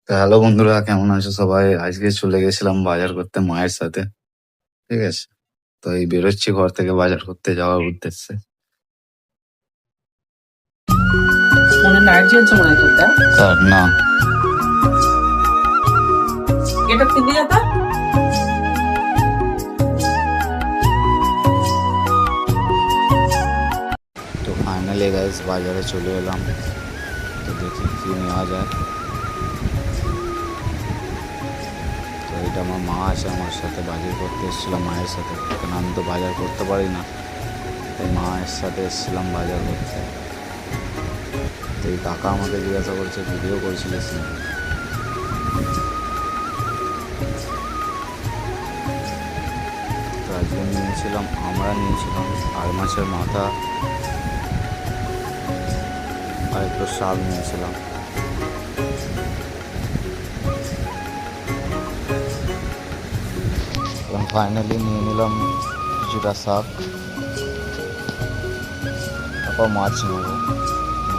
তো হ্যালো বন্ধুরা, কেমন আছো সবাই? আজকে চলে গেছিলাম বাজার করতে মায়ের সাথে। ঠিক আছে? তো এই বেরোচ্ছি ঘর থেকে বাজার করতে যাওয়ার উদ্দেশ্যে। 오늘 날씨 좀 알겠다. স্যার না, এটা কি দিয়ে তা? তো ফাইনালি গাইস বাজারে চলে এলাম। তো দেখি কি নেওয়া যায়। তো এটা আমার মা আছে আমার সাথে, বাজার করতে এসেছিলাম মায়ের সাথে, কারণ আমি তো বাজার করতে পারি না, তাই মায়ের সাথে এসেছিলাম বাজার করতে। তো এই কাকা আমাকে জিজ্ঞাসা করছে ভিডিও করছিলিস না। তো আজকে নিয়েছিলাম আর মাছের মাথা আর একটু শাক নিয়েছিলাম। এবং ফাইনালি নিয়ে নিলাম কিছুটা শাক, তারপর মাছ নেব।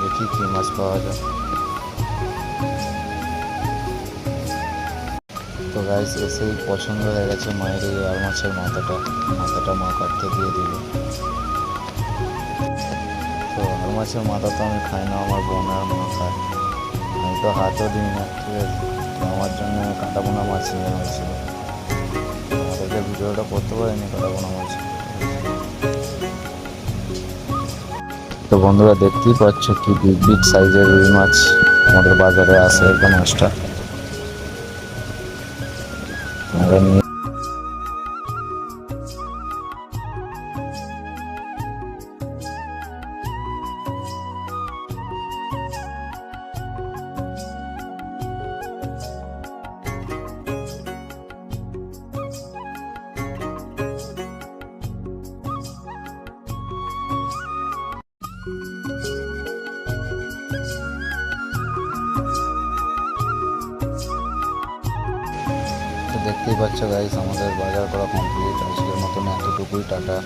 দেখি কী মাছ পাওয়া যায়। তো গাইস এসেই পছন্দ হয়ে গেছে মায়ের এই আর মাছের মাথাটা মা কাটতে দিয়ে দিল। তো আর মাছের মাথা তো আমি খাই না, আমার বোন আর মা খায়, আমি তো হাতও দিই না। ঠিক আছে, তো আমার জন্য কাটা বোনা মাছ নিয়ে হয়েছিল। আমাদেরকে ভিডিওটা করতে পারিনি কাটা বোনা মাছ। তো বন্ধুরা দেখতেই পাচ্ছ কি বিগ বিগ সাইজের রুই মাছ আমাদের বাজারে আসে একদম মাছটা। আমরা নিয়ে তো দেখতেই পাচ্ছ গাইস আমাদের বাজার করা কমপ্লিট। আজকের মতন এতটুকুই, টাটা।